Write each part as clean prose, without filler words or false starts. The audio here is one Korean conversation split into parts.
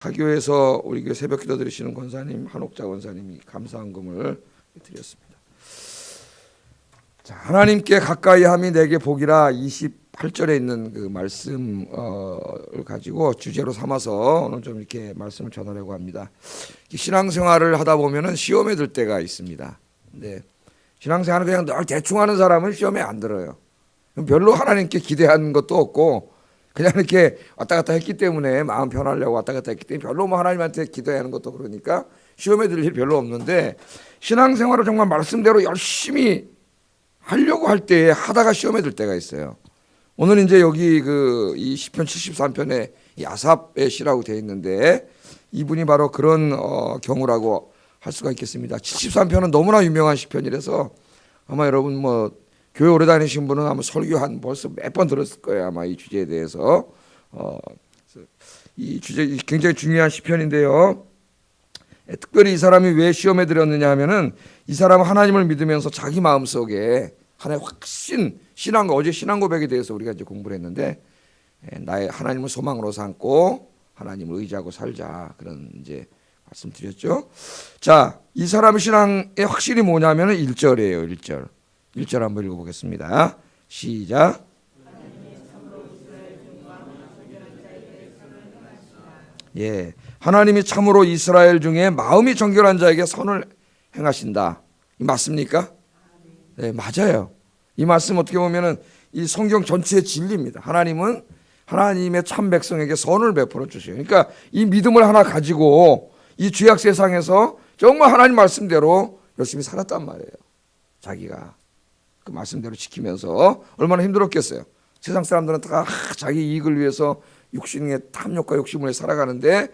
하교에서 우리 교회 새벽기도 드리시는 권사님 한옥자 권사님이 감사헌금을 드렸습니다. 자, 하나님께 가까이함이 내게 복이라 28절에 있는 그 말씀을 가지고 주제로 삼아서 오늘 좀 이렇게 말씀을 전하려고 합니다. 신앙생활을 하다 보면은 시험에 들 때가 있습니다. 근데 신앙생활을 그냥 늘 대충 하는 사람은 시험에 안 들어요. 별로 하나님께 기대하는 것도 없고 그냥 이렇게 왔다 갔다 했기 때문에 마음 편하려고 왔다 갔다 했기 때문에 별로 뭐 하나님한테 기도하는 것도 그러니까 시험에 들 일 별로 없는데, 신앙생활을 정말 말씀대로 열심히 하려고 할 때에 하다가 시험에 들 때가 있어요. 오늘 이제 여기 이 시편 73편에 아삽의 시라고 되어 있는데 이분이 바로 그런 경우라고 할 수가 있겠습니다. 73편은 너무나 유명한 시편이라서 아마 여러분 뭐 교회 오래 다니신 분은 아마 설교 벌써 몇 번 들었을 거예요. 아마 이 주제에 대해서. 이 주제 굉장히 중요한 시편인데요. 특별히 이 사람이 왜 시험에 들었느냐 하면은 이 사람은 하나님을 믿으면서 자기 마음속에 하나의 확신, 어제 신앙 고백에 대해서 우리가 이제 공부를 했는데, 나의 하나님을 소망으로 삼고 하나님을 의지하고 살자, 그런 이제 말씀드렸죠. 자, 이 사람의 신앙의 확신이 뭐냐면은 1절이에요. 1절 한번 읽어보겠습니다. 시작. 예, 하나님이 참으로 이스라엘 중에 마음이 정결한 자에게 선을 행하신다. 이 맞습니까? 네, 맞아요. 이 말씀 어떻게 보면은 이 성경 전체의 진리입니다. 하나님은 하나님의 참 백성에게 선을 베풀어 주셔요. 그러니까 이 믿음을 하나 가지고 이 죄악 세상에서 정말 하나님 말씀대로 열심히 살았단 말이에요. 자기가 그 말씀대로 지키면서 얼마나 힘들었겠어요. 세상 사람들은 다 자기 이익을 위해서 육신의 탐욕과 욕심을 살아가는데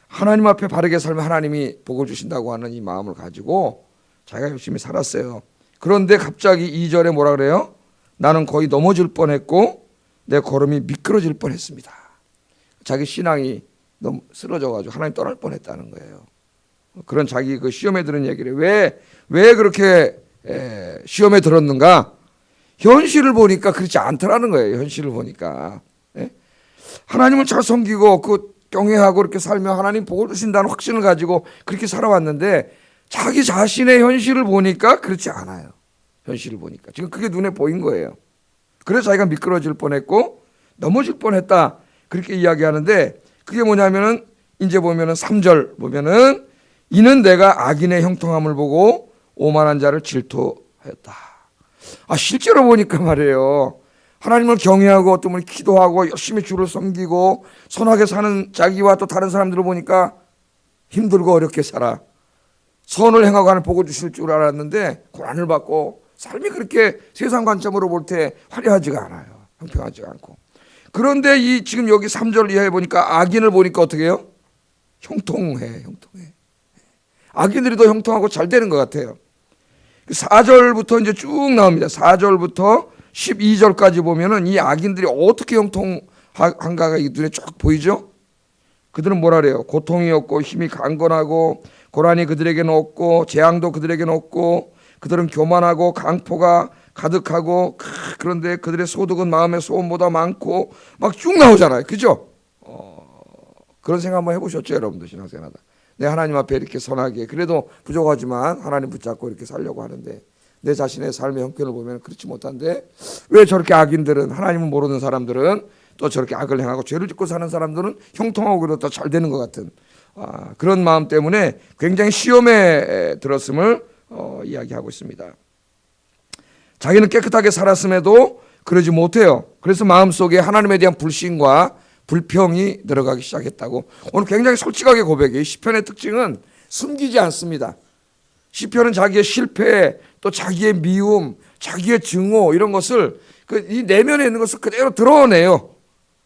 하나님 앞에 바르게 살면 하나님이 복을 주신다고 하는 이 마음을 가지고 자기가 열심히 살았어요. 그런데 갑자기 2절에 뭐라 그래요? 나는 거의 넘어질 뻔했고 내 걸음이 미끄러질 뻔했습니다. 자기 신앙이 너무 쓰러져가지고 하나님 떠날 뻔했다는 거예요. 그런 자기 그 시험에 드는 얘기를 왜 그렇게 시험에 들었는가? 현실을 보니까 그렇지 않더라는 거예요. 현실을 보니까. 하나님을 잘 섬기고 경외하고 이렇게 살면 하나님 복을 주신다는 확신을 가지고 그렇게 살아왔는데 자기 자신의 현실을 보니까 그렇지 않아요. 현실을 보니까 지금 그게 눈에 보인 거예요. 그래서 자기가 미끄러질 뻔했고 넘어질 뻔했다, 그렇게 이야기하는데 그게 뭐냐면은 이제 보면은 3절 보면은 이는 내가 악인의 형통함을 보고 오만한 자를 질투하였다. 실제로 보니까 말이에요, 하나님을 경외하고 또 기도하고 열심히 주를 섬기고 선하게 사는 자기와 또 다른 사람들을 보니까 힘들고 어렵게 살아. 선을 행하고 하는 복을 주실 줄 알았는데 고난을 받고 삶이 그렇게 세상 관점으로 볼 때 화려하지가 않아요. 형평하지가 않고. 그런데 지금 여기 3절 이하에 보니까 악인을 보니까 어떻게 해요? 형통해. 악인들이 더 형통하고 잘 되는 것 같아요. 4절부터 이제 쭉 나옵니다. 4절부터 12절까지 보면은 이 악인들이 어떻게 형통한가가 이 눈에 쭉 보이죠? 그들은 뭐라 그래요? 고통이 없고 힘이 강건하고 고난이 그들에게는 없고 재앙도 그들에게는 없고 그들은 교만하고 강포가 가득하고 그런데 그들의 소득은 마음의 소원보다 많고 막 쭉 나오잖아요. 그죠? 그런 생각 한번 해보셨죠, 여러분들? 신앙생활하다. 내 하나님 앞에 이렇게 선하게, 그래도 부족하지만 하나님 붙잡고 이렇게 살려고 하는데 내 자신의 삶의 형편을 보면 그렇지 못한데 왜 저렇게 악인들은, 하나님을 모르는 사람들은 또 저렇게 악을 행하고 죄를 짓고 사는 사람들은 형통하고 그래도 더 잘 되는 것 같은 그런 마음 때문에 굉장히 시험에 들었음을 이야기하고 있습니다. 자기는 깨끗하게 살았음에도 그러지 못해요. 그래서 마음속에 하나님에 대한 불신과 불평이 들어가기 시작했다고. 오늘 굉장히 솔직하게 고백해요. 시편의 특징은 숨기지 않습니다. 시편은 자기의 실패, 또 자기의 미움, 자기의 증오, 이런 것을 이 내면에 있는 것을 그대로 드러내요.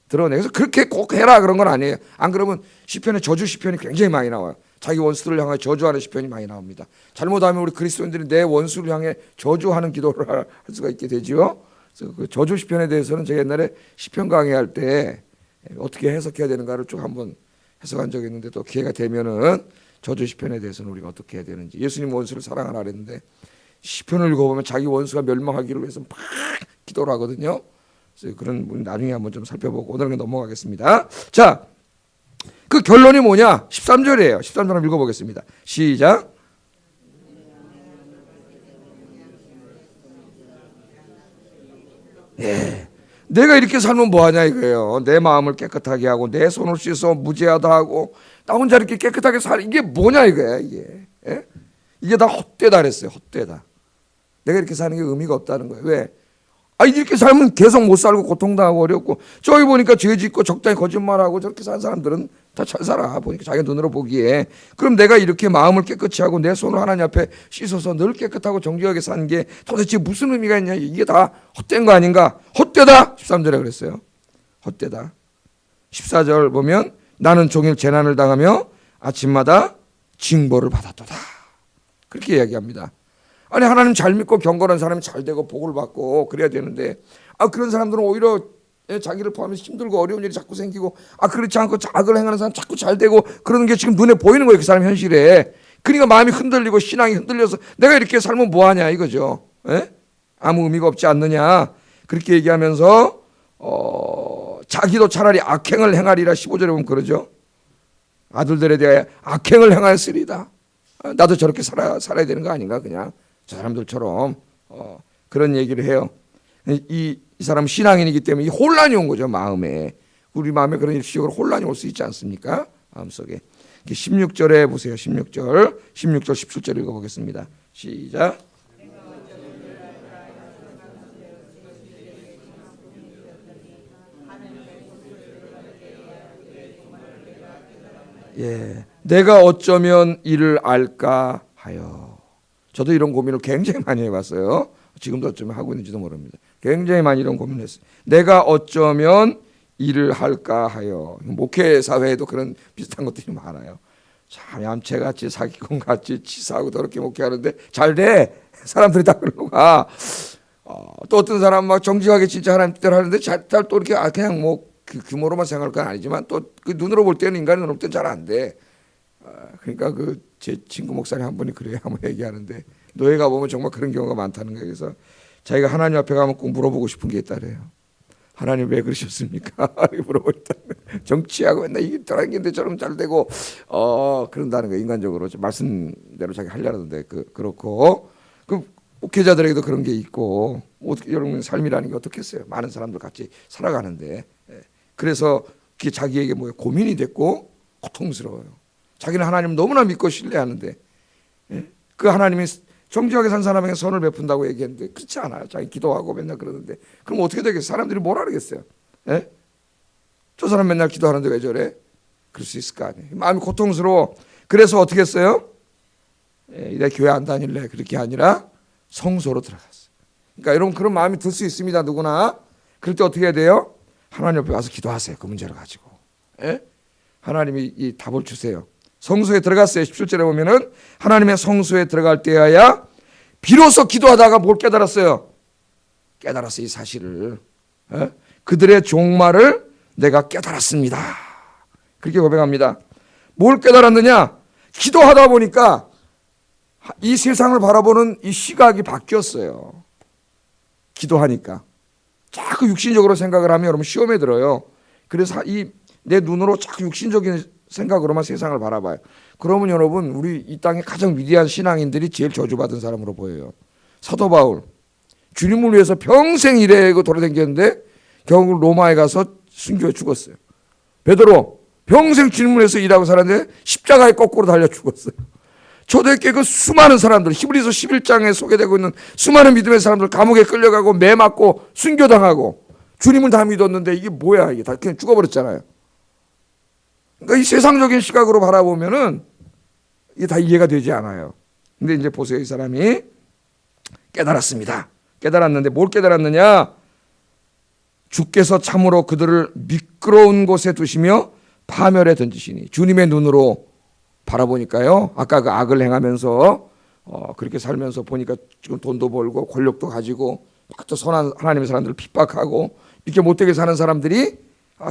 그래서 그렇게 꼭 해라 그런 건 아니에요. 안 그러면 시편에 저주 시편이 굉장히 많이 나와요. 자기 원수들을 향해 저주하는 시편이 많이 나옵니다. 잘못하면 우리 그리스도인들이 내 원수를 향해 저주하는 기도를 할 수가 있게 되죠. 그래서 그 저주 시편에 대해서는 제가 옛날에 시편 강의할 때 어떻게 해석해야 되는가를 쭉 한번 해석한 적이 있는데, 또 기회가 되면은 저주 시편에 대해서는 우리가 어떻게 해야 되는지, 예수님 원수를 사랑하라 그랬는데 시편을 읽어보면 자기 원수가 멸망하기를 위해서 막 기도를 하거든요. 그래서 그런 분 나중에 한번 좀 살펴보고 오늘은 넘어가겠습니다. 자, 그 결론이 뭐냐? 13절이에요. 13절 한번 읽어보겠습니다. 시작. 예. 내가 이렇게 살면 뭐하냐 이거예요. 내 마음을 깨끗하게 하고 내 손을 씻어 무죄하다 하고 나 혼자 이렇게 깨끗하게 이게 뭐냐 이거야 이게. 예? 이게 다 헛되다 그랬어요. 헛되다. 내가 이렇게 사는 게 의미가 없다는 거예요. 왜? 이렇게 살면 계속 못 살고 고통당하고 어렵고, 저기 보니까 죄 짓고 적당히 거짓말하고 저렇게 사는 사람들은 다 잘 살아 보니까 자기 눈으로 보기에. 그럼 내가 이렇게 마음을 깨끗이 하고 내 손을 하나님 앞에 씻어서 늘 깨끗하고 정직하게 사는 게 도대체 무슨 의미가 있냐. 이게 다 헛된 거 아닌가. 헛되다 13절에 그랬어요. 헛되다. 14절 보면 나는 종일 재난을 당하며 아침마다 징벌을 받았도다. 그렇게 이야기합니다. 아니 하나님 잘 믿고 경건한 사람이 잘 되고 복을 받고 그래야 되는데, 그런 사람들은 오히려 자기를 포함해서 힘들고 어려운 일이 자꾸 생기고, 그렇지 않고 악을 행하는 사람 자꾸 잘 되고 그러는 게 지금 눈에 보이는 거예요. 그 사람 현실에. 그러니까 마음이 흔들리고 신앙이 흔들려서 내가 이렇게 살면 뭐하냐 이거죠. 에? 아무 의미가 없지 않느냐 그렇게 얘기하면서 자기도 차라리 악행을 행하리라 15절에 보면 그러죠. 아들들에 대하여 악행을 행하였으리다. 나도 저렇게 살아야 되는 거 아닌가. 그냥 저 사람들처럼 그런 얘기를 해요. 이 사람은 신앙인이기 때문에 이 혼란이 온 거죠. 마음에. 우리 마음에 그런 일시적으로 혼란이 올 수 있지 않습니까? 마음속에. 16절에 보세요. 16절 17절 읽어보겠습니다. 시작. 예, 내가 어쩌면 이를 알까 하여. 저도 이런 고민을 굉장히 많이 해봤어요. 지금도 어쩌면 하고 있는지도 모릅니다. 굉장히 많이 이런 고민을 했어요. 내가 어쩌면 일을 할까 하여. 목회 사회에도 그런 비슷한 것들이 많아요. 참 얌체같이 사기꾼같이 치사하고 더럽게 목회하는데 잘 돼. 사람들이 다 그러고 가. 또 어떤 사람 막 정직하게 진짜 하나님 뜻대로 하는데 잘 또 이렇게 그냥 뭐 그 규모로만 생각할 건 아니지만 또 그 눈으로 볼 때는 인간의 눈으로 볼 때는 잘 안 돼. 그러니까 그 제 친구 목사님 한 분이 그래요. 한번 얘기하는데 노예 가보면 정말 그런 경우가 많다는 거예요. 그래서 자기가 하나님 앞에 가면 꼭 물어보고 싶은 게 있다래요. 하나님 왜 그러셨습니까? 물어보니까 정치하고 맨날 이게 돌아다니는데 저럼 잘 되고 그런다는 거예요. 인간적으로 말씀대로 자기 하려는데 그렇고 그 목회자들에게도 그런 게 있고 어떻게 여러분 삶이라는 게 어떻겠어요? 많은 사람들 같이 살아가는데 그래서 그게 자기에게 뭐예요? 고민이 됐고 고통스러워요. 자기는 하나님 너무나 믿고 신뢰하는데 그 하나님이 정직하게 산 사람에게 선을 베푼다고 얘기했는데 그렇지 않아요. 자기 기도하고 맨날 그러는데 그럼 어떻게 되겠어요? 사람들이 뭐라 그러겠어요? 저 사람 맨날 기도하는데 왜 저래? 그럴 수 있을 거 아니에요. 마음이 고통스러워. 그래서 어떻게 했어요? 내가 교회 안 다닐래. 그렇게 아니라 성소로 들어갔어요. 그러니까 여러분 그런 마음이 들 수 있습니다. 누구나. 그럴 때 어떻게 해야 돼요? 하나님 옆에 와서 기도하세요. 그 문제를 가지고. 하나님이 이 답을 주세요. 성소에 들어갔어요. 17절에 보면은 하나님의 성소에 들어갈 때야야 비로소 기도하다가 뭘 깨달았어요? 깨달았어요. 이 사실을. 그들의 종말을 내가 깨달았습니다. 그렇게 고백합니다. 뭘 깨달았느냐? 기도하다 보니까 이 세상을 바라보는 이 시각이 바뀌었어요. 기도하니까. 자꾸 육신적으로 생각을 하면 여러분 시험에 들어요. 그래서 내 눈으로 자꾸 육신적인 생각으로만 세상을 바라봐요. 그러면 여러분 우리 이 땅의 가장 위대한 신앙인들이 제일 저주받은 사람으로 보여요. 사도 바울 주님을 위해서 평생 일하고 돌아다녔는데 결국 로마에 가서 순교해 죽었어요. 베드로 평생 주님을 위해서 일하고 살았는데 십자가에 거꾸로 달려 죽었어요. 초대교회 그 수많은 사람들, 히브리서 11장에 소개되고 있는 수많은 믿음의 사람들 감옥에 끌려가고 매 맞고 순교당하고 주님을 다 믿었는데 이게 뭐야, 이게 다 그냥 죽어버렸잖아요. 그러니까 이 세상적인 시각으로 바라보면은 이게 다 이해가 되지 않아요. 근데 이제 보세요. 이 사람이 깨달았습니다. 깨달았는데 뭘 깨달았느냐? 주께서 참으로 그들을 미끄러운 곳에 두시며 파멸에 던지시니. 주님의 눈으로 바라보니까요. 아까 그 악을 행하면서 그렇게 살면서 보니까 지금 돈도 벌고 권력도 가지고 또 선한 하나님의 사람들을 핍박하고 이렇게 못되게 사는 사람들이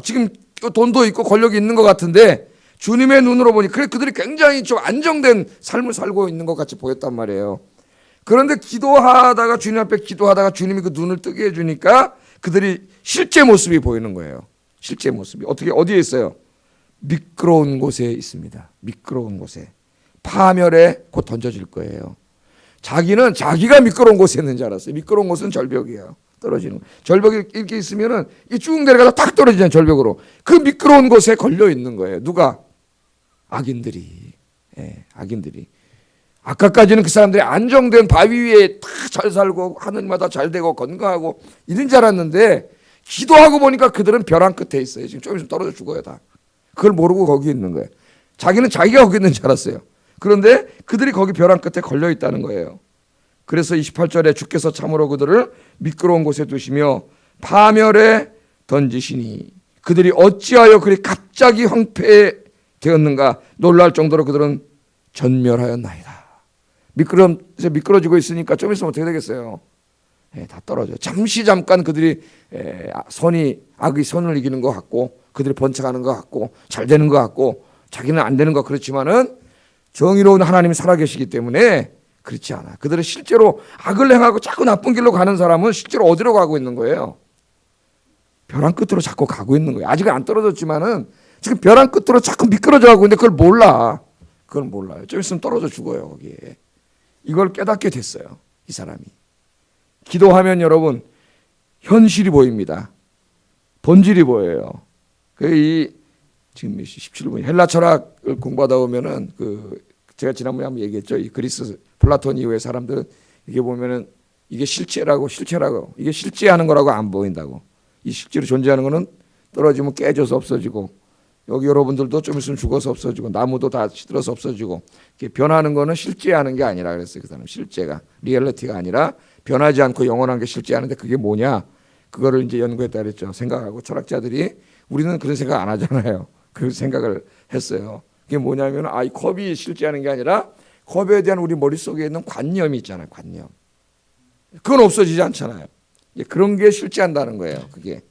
지금 돈도 있고 권력이 있는 것 같은데 주님의 눈으로 보니 그래 그들이 굉장히 좀 안정된 삶을 살고 있는 것 같이 보였단 말이에요. 그런데 기도하다가 주님 앞에 기도하다가 주님이 그 눈을 뜨게 해주니까 그들이 실제 모습이 보이는 거예요. 실제 모습이 어디에 있어요? 미끄러운 곳에 있습니다. 미끄러운 곳에. 파멸에 곧 던져질 거예요. 자기는 자기가 미끄러운 곳에 있는 줄 알았어요. 미끄러운 곳은 절벽이에요. 떨어지는 거. 절벽이 이렇게 있으면은 이 쭉 내려가다 탁 떨어지잖아요. 절벽으로. 그 미끄러운 곳에 걸려 있는 거예요. 누가? 악인들이. 예, 악인들이. 아까까지는 그 사람들이 안정된 바위 위에 다 잘 살고 하늘마다 잘 되고 건강하고 이런 줄 알았는데 기도하고 보니까 그들은 벼랑 끝에 있어요. 지금 좀 있으면 떨어져 죽어요 다. 그걸 모르고 거기 있는 거예요. 자기는 자기가 거기 있는 줄 알았어요. 그런데 그들이 거기 벼랑 끝에 걸려 있다는 거예요. 그래서 28절에 주께서 참으로 그들을 미끄러운 곳에 두시며 파멸에 던지시니 그들이 어찌하여 그리 갑자기 황폐되었는가 놀랄 정도로 그들은 전멸하였나이다. 미끄러지고 있으니까 좀 있으면 어떻게 되겠어요? 예, 다 떨어져요. 잠깐 그들이 악의 선을 이기는 것 같고 그들이 번창하는 것 같고 잘 되는 것 같고 자기는 안 되는 것 그렇지만은 정의로운 하나님이 살아계시기 때문에 그렇지 않아. 그들은 실제로 악을 행하고 자꾸 나쁜 길로 가는 사람은 실제로 어디로 가고 있는 거예요? 벼랑 끝으로 자꾸 가고 있는 거예요. 아직은 안 떨어졌지만은 지금 벼랑 끝으로 자꾸 미끄러져 가고 있는데 그걸 몰라. 그걸 몰라요. 좀 있으면 떨어져 죽어요 거기에. 이걸 깨닫게 됐어요. 이 사람이. 기도하면 여러분 현실이 보입니다. 본질이 보여요. 지금 17분 헬라 철학을 공부하다 보면은 제가 지난번에 한번 얘기했죠. 이 그리스 플라톤 이후의 사람들은 이게 보면은 이게 실체라고 이게 실제하는 거라고 안 보인다고. 이 실제로 존재하는 거는 떨어지면 깨져서 없어지고 여기 여러분들도 좀 있으면 죽어서 없어지고 나무도 다 시들어서 없어지고 이렇게 변하는 거는 실제하는 게 아니라 그랬어요. 그 사람 실제가 리얼리티가 아니라 변하지 않고 영원한 게 실제하는데 그게 뭐냐? 그거를 이제 연구했다 그랬죠. 생각하고 철학자들이 우리는 그런 생각 안 하잖아요. 그 생각을 했어요. 그게 뭐냐면 이 컵이 실제하는 게 아니라 컵에 대한 우리 머릿속에 있는 관념이 있잖아요. 관념. 그건 없어지지 않잖아요. 그런 게 실제한다는 거예요. 그게.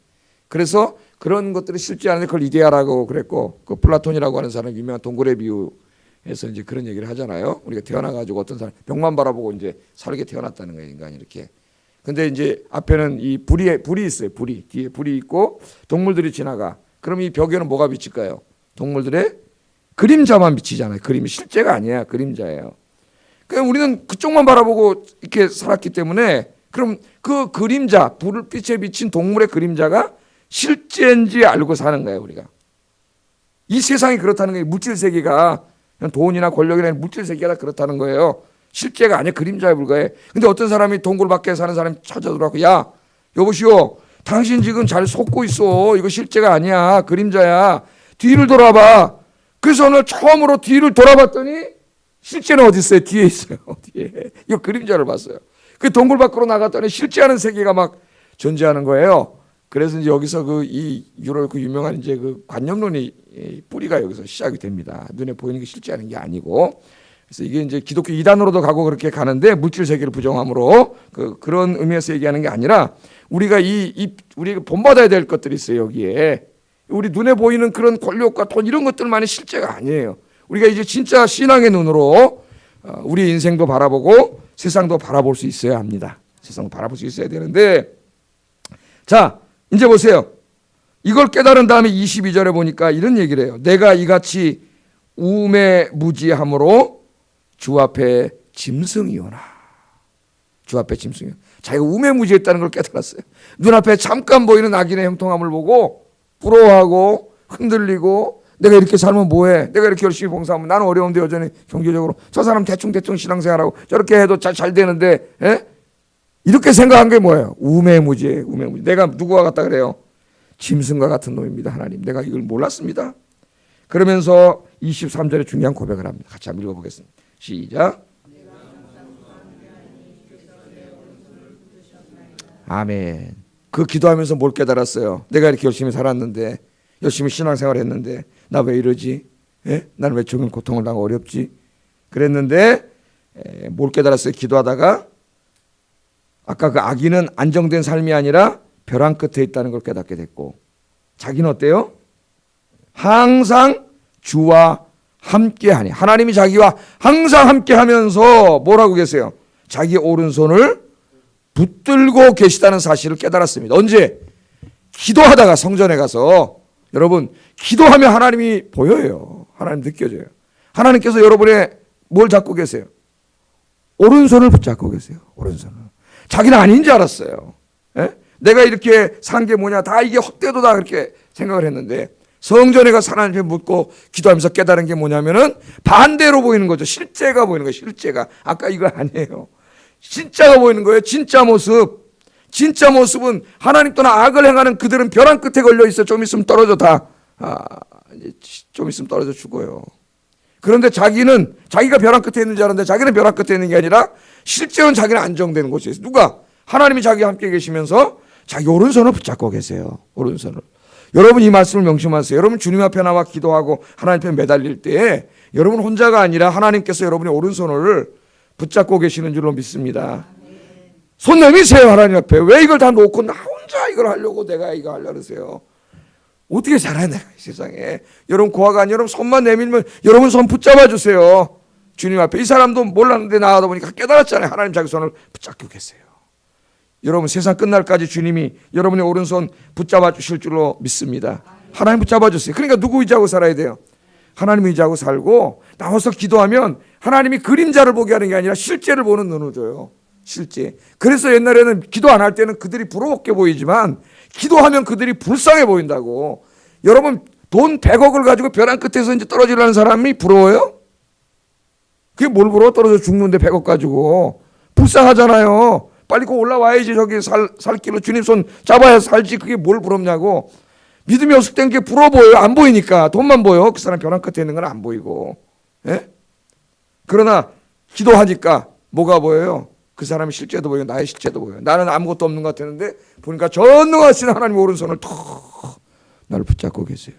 그래서 그런 것들이 실제하는데 그걸 이데아라고 그랬고 그 플라톤이라고 하는 사람 유명한 동굴의 비유에서 이제 그런 얘기를 하잖아요. 우리가 태어나가지고 어떤 사람 벽만 바라보고 이제 살게 태어났다는 거예요. 인간이 이렇게. 근데 이제 앞에는 이 불이 있어요. 뒤에 불이 있고 동물들이 지나가. 그럼 이 벽에는 뭐가 비칠까요? 동물들의 그림자만 비치잖아요. 그림이 실제가 아니야. 그림자예요. 그냥 우리는 그쪽만 바라보고 이렇게 살았기 때문에 그럼 그 그림자, 불빛에 비친 동물의 그림자가 실제인지 알고 사는 거예요. 우리가. 이 세상이 그렇다는 거예요. 물질 세계가 돈이나 권력이나 물질 세계가 다 그렇다는 거예요. 실제가 아니야. 그림자에 불과해. 근데 어떤 사람이 동굴 밖에 사는 사람이 찾아들어가고 야 여보시오 당신 지금 잘 속고 있어. 이거 실제가 아니야. 그림자야. 뒤를 돌아봐. 그래서 오늘 처음으로 뒤를 돌아봤더니 실제는 어디 있어요? 뒤에 있어요. 뒤에. 이거 그림자를 봤어요. 그 동굴 밖으로 나갔더니 실제하는 세계가 막 존재하는 거예요. 그래서 이제 여기서 이 유럽 유명한 이제 그 관념론이 뿌리가 여기서 시작이 됩니다. 눈에 보이는 게 실제하는 게 아니고. 그래서 이게 이제 기독교 이단으로도 가고 그렇게 가는데 물질 세계를 부정함으로 그런 의미에서 얘기하는 게 아니라 우리가 우리가 본받아야 될 것들이 있어요. 여기에. 우리 눈에 보이는 그런 권력과 돈 이런 것들만이 실제가 아니에요. 우리가 이제 진짜 신앙의 눈으로 우리 인생도 바라보고 세상도 바라볼 수 있어야 합니다. 세상도 바라볼 수 있어야 되는데 자 이제 보세요. 이걸 깨달은 다음에 22절에 보니까 이런 얘기를 해요. 내가 이같이 우매무지함으로 주 앞에 짐승이오나. 주 앞에 짐승이오나. 자기가 우매무지했다는 걸 깨달았어요. 눈앞에 잠깐 보이는 악인의 형통함을 보고 부러워하고 흔들리고 내가 이렇게 살면 뭐해? 내가 이렇게 열심히 봉사하면 나는 어려운데 여전히 경제적으로 저 사람 대충 신앙생활하고 저렇게 해도 잘 되는데 에? 이렇게 생각한 게 뭐예요? 우매무지예요. 우매무지. 내가 누구와 같다 그래요? 짐승과 같은 놈입니다. 하나님 내가 이걸 몰랐습니다. 그러면서 23절에 중요한 고백을 합니다. 같이 한번 읽어보겠습니다. 시작. 아멘. 그 기도하면서 뭘 깨달았어요? 내가 이렇게 열심히 살았는데 열심히 신앙생활 했는데 나 왜 이러지? 나는 왜 죽은 고통을 당하고 어렵지? 그랬는데 뭘 깨달았어요? 기도하다가 아까 그 악인은 안정된 삶이 아니라 벼랑 끝에 있다는 걸 깨닫게 됐고 자기는 어때요? 항상 주와 함께하니 하나님이 자기와 항상 함께하면서 뭐라고 계세요? 자기 오른손을 붙들고 계시다는 사실을 깨달았습니다. 언제? 기도하다가 성전에 가서 여러분, 기도하면 하나님이 보여요. 하나님 느껴져요. 하나님께서 여러분의 뭘 잡고 계세요? 오른손을 붙잡고 계세요. 오른손을. 자기는 아닌 줄 알았어요. 예? 내가 이렇게 산 게 뭐냐, 다 이게 헛되도다 그렇게 생각을 했는데, 성전에 가서 하나님께 묻고 기도하면서 깨달은 게 뭐냐면은 반대로 보이는 거죠. 실제가 보이는 거예요. 실제가. 아까 이거 아니에요. 진짜가 보이는 거예요. 진짜 모습. 진짜 모습은 하나님 또나 악을 행하는 그들은 벼랑 끝에 걸려 있어. 좀 있으면 떨어져 다. 좀 있으면 떨어져 죽어요. 그런데 자기는 자기가 벼랑 끝에 있는 줄 알았는데 자기는 벼랑 끝에 있는 게 아니라 실제로는 자기는 안정되는 곳이에요. 누가? 하나님이 자기와 함께 계시면서 자기 오른손을 붙잡고 계세요. 오른손을. 여러분 이 말씀을 명심하세요. 여러분 주님 앞에 나와 기도하고 하나님 앞에 매달릴 때 여러분 혼자가 아니라 하나님께서 여러분의 오른손을 붙잡고 계시는 줄로 믿습니다. 손 내미세요. 하나님 앞에. 왜 이걸 다 놓고 나 혼자 이걸 하려고 내가 이거 하려고 그러세요. 어떻게 잘해 내가 이 세상에. 여러분 고아가 아니라 여러분 손만 내밀면 여러분 손 붙잡아 주세요. 주님 앞에. 이 사람도 몰랐는데 나가다 보니까 깨달았잖아요. 하나님 자기 손을 붙잡고 계세요. 여러분 세상 끝날까지 주님이 여러분의 오른손 붙잡아 주실 줄로 믿습니다. 하나님 붙잡아 주세요. 그러니까 누구 의지하고 살아야 돼요? 하나님 의지하고 살고 나와서 기도하면 하나님이 그림자를 보게 하는 게 아니라 실제를 보는 눈을 줘요. 실제. 그래서 옛날에는 기도 안 할 때는 그들이 부러웠게 보이지만 기도하면 그들이 불쌍해 보인다고. 여러분 돈 100억을 가지고 벼랑 끝에서 이제 떨어지려는 사람이 부러워요? 그게 뭘 부러워? 떨어져 죽는데 100억 가지고. 불쌍하잖아요. 빨리 그 올라와야지. 저기 살 길로 주님 손 잡아야 살지. 그게 뭘 부럽냐고. 믿음이 없을 땐 게 부러워 보여요. 안 보이니까. 돈만 보여. 그 사람 벼랑 끝에 있는 건 안 보이고. 예? 그러나 기도하니까 뭐가 보여요? 그 사람의 실제도 보여요. 나의 실제도 보여요. 나는 아무것도 없는 것 같았는데 보니까 전능하신 하나님 오른손을 턱 나를 붙잡고 계세요.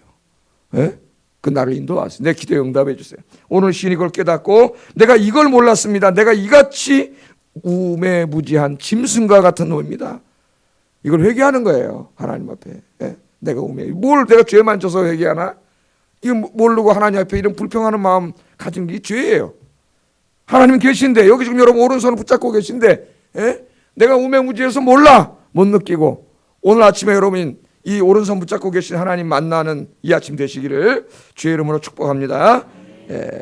예? 그 나를 인도하세요. 내 기도에 응답해 주세요. 오늘 시인이 그걸 깨닫고 내가 이걸 몰랐습니다. 내가 이같이 우매무지한 짐승과 같은 놈입니다. 이걸 회개하는 거예요. 하나님 앞에. 예? 내가 뭘 내가 죄만 져서 회개하나? 이거 모르고 하나님 앞에 이런 불평하는 마음 가진 게 죄예요. 하나님 계신데 여기 지금 여러분 오른손을 붙잡고 계신데 내가 우매무지해서 몰라 못 느끼고 오늘 아침에 여러분 이 오른손 붙잡고 계신 하나님 만나는 이 아침 되시기를 주의 이름으로 축복합니다.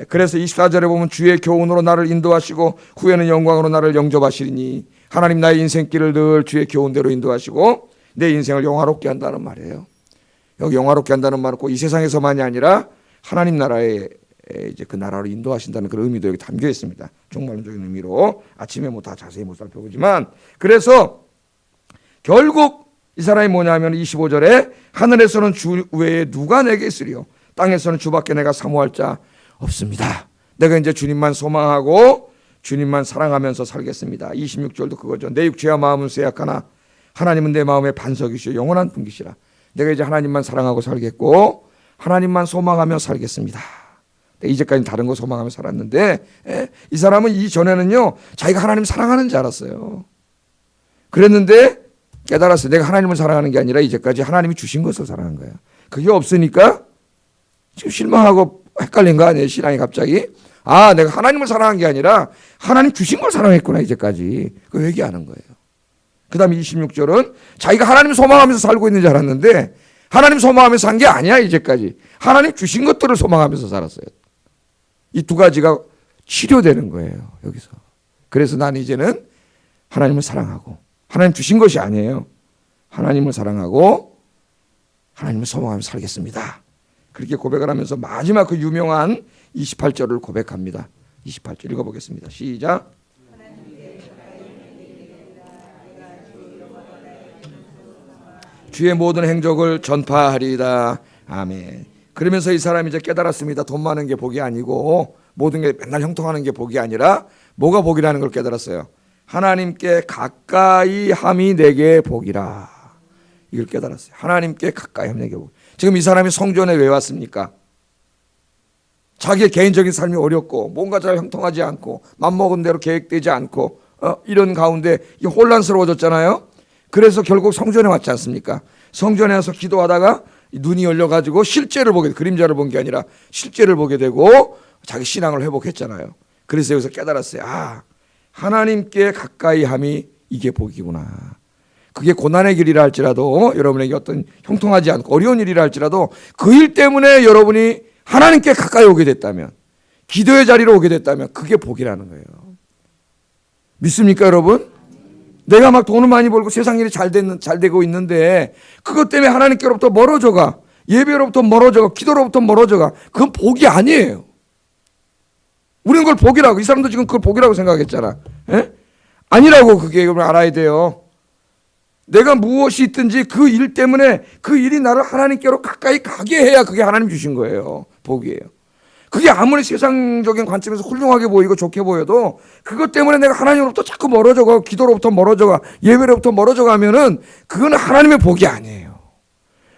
그래서 24절에 보면 주의 교훈으로 나를 인도하시고 후에는 영광으로 나를 영접하시리니 하나님 나의 인생길을 늘 주의 교훈대로 인도하시고 내 인생을 영화롭게 한다는 말이에요. 여기 영화롭게 한다는 말은 꼭 이 세상에서만이 아니라 하나님 나라에 이제 그 나라로 인도하신다는 그런 의미도 여기 담겨 있습니다. 종말론적인 의미로 아침에 뭐 다 자세히 못 살펴보지만 그래서 결국 이 사람이 뭐냐면 25절에 하늘에서는 주 외에 누가 내게 있으리요 땅에서는 주밖에 내가 사모할 자 없습니다. 내가 이제 주님만 소망하고 주님만 사랑하면서 살겠습니다. 26절도 그거죠. 내 육체와 마음은 쇠약하나 하나님은 내 마음의 반석이시오 영원한 분기시라. 내가 이제 하나님만 사랑하고 살겠고 하나님만 소망하며 살겠습니다. 이제까지 다른 거 소망하며 살았는데 이 사람은 이전에는요 자기가 하나님 사랑하는 줄 알았어요. 그랬는데 깨달았어요. 내가 하나님을 사랑하는 게 아니라 이제까지 하나님이 주신 것을 사랑한 거예요. 그게 없으니까 지금 실망하고 헷갈린 거 아니에요. 신앙이 갑자기 내가 하나님을 사랑한 게 아니라 하나님 주신 걸 사랑했구나 이제까지. 그 회개하는 거예요. 그 다음에 26절은 자기가 하나님 소망하면서 살고 있는 줄 알았는데 하나님 소망하면서 산 게 아니야 이제까지. 하나님 주신 것들을 소망하면서 살았어요. 이 두 가지가 치료되는 거예요 여기서. 그래서 나는 이제는 하나님을 사랑하고 하나님 주신 것이 아니에요. 하나님을 사랑하고 하나님을 소망하면서 살겠습니다. 그렇게 고백을 하면서 마지막 그 유명한 28절을 고백합니다. 28절 읽어보겠습니다. 시작. 주의 모든 행적을 전파하리이다. 아멘. 그러면서 이 사람이 이제 깨달았습니다. 돈 많은 게 복이 아니고 모든 게 맨날 형통하는 게 복이 아니라 뭐가 복이라는 걸 깨달았어요. 하나님께 가까이 함이 내게 복이라. 이걸 깨달았어요. 하나님께 가까이 함이 내게 복. 지금 이 사람이 성전에 왜 왔습니까? 자기의 개인적인 삶이 어렵고 뭔가 잘 형통하지 않고 맘먹은 대로 계획되지 않고 이런 가운데 혼란스러워졌잖아요. 그래서 결국 성전에 왔지 않습니까? 성전에 와서 기도하다가 눈이 열려가지고 실제를 보게 되고 그림자를 본 게 아니라 실제를 보게 되고 자기 신앙을 회복했잖아요. 그래서 여기서 깨달았어요. 하나님께 가까이 함이 이게 복이구나. 그게 고난의 길이라 할지라도 여러분에게 어떤 형통하지 않고 어려운 일이라 할지라도 그 일 때문에 여러분이 하나님께 가까이 오게 됐다면, 기도의 자리로 오게 됐다면 그게 복이라는 거예요. 믿습니까 여러분? 내가 막 돈을 많이 벌고 세상 일이 잘 되고 있는데 그것 때문에 하나님께로부터 멀어져가, 예배로부터 멀어져가, 기도로부터 멀어져가, 그건 복이 아니에요. 우리는 그걸 복이라고, 이 사람도 지금 그걸 복이라고 생각했잖아. 에? 아니라고. 그게 여러분 알아야 돼요. 내가 무엇이 있든지 그 일 때문에 그 일이 나를 하나님께로 가까이 가게 해야 그게 하나님 주신 거예요. 복이에요. 그게 아무리 세상적인 관점에서 훌륭하게 보이고 좋게 보여도 그것 때문에 내가 하나님으로부터 자꾸 멀어져가, 기도로부터 멀어져가, 예배로부터 멀어져가면은 그거는 하나님의 복이 아니에요.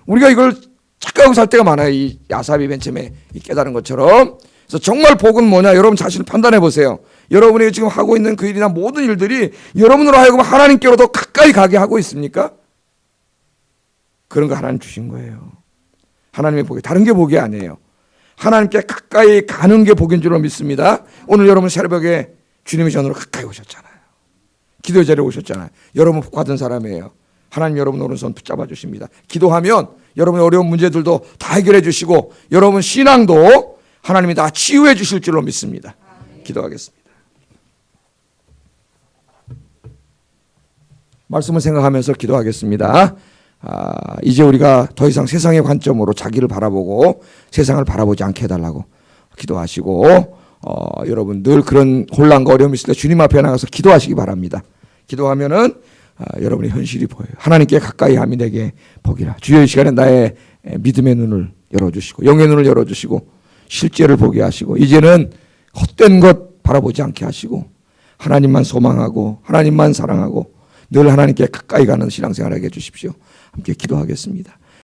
우리가 이걸 착각하고 살 때가 많아요. 이 야삽이 맨 처음에 깨달은 것처럼. 그래서 정말 복은 뭐냐? 여러분 자신을 판단해 보세요. 여러분이 지금 하고 있는 그 일이나 모든 일들이 여러분으로 하여금 하나님께로 더 가까이 가게 하고 있습니까? 그런 거 하나님 주신 거예요. 하나님의 복이, 다른 게 복이 아니에요. 하나님께 가까이 가는 게 복인 줄로 믿습니다. 오늘 여러분 새벽에 주님의 전으로 가까이 오셨잖아요. 기도의 자리에 오셨잖아요. 여러분 복 받은 사람이에요. 하나님 여러분 오른손 붙잡아 주십니다. 기도하면 여러분의 어려운 문제들도 다 해결해 주시고 여러분 신앙도 하나님이 다 치유해 주실 줄로 믿습니다. 기도하겠습니다. 말씀을 생각하면서 기도하겠습니다. 이제 우리가 더 이상 세상의 관점으로 자기를 바라보고 세상을 바라보지 않게 해달라고 기도하시고, 여러분 늘 그런 혼란과 어려움이 있을 때 주님 앞에 나가서 기도하시기 바랍니다. 기도하면은 여러분의 현실이 보여요. 하나님께 가까이 함이 내게 복이라. 주여 이 시간에 나의 믿음의 눈을 열어주시고 영의 눈을 열어주시고 실제를 보게 하시고 이제는 헛된 것 바라보지 않게 하시고 하나님만 소망하고 하나님만 사랑하고 늘 하나님께 가까이 가는 신앙생활을 하게 해주십시오. 함께 기도하겠습니다.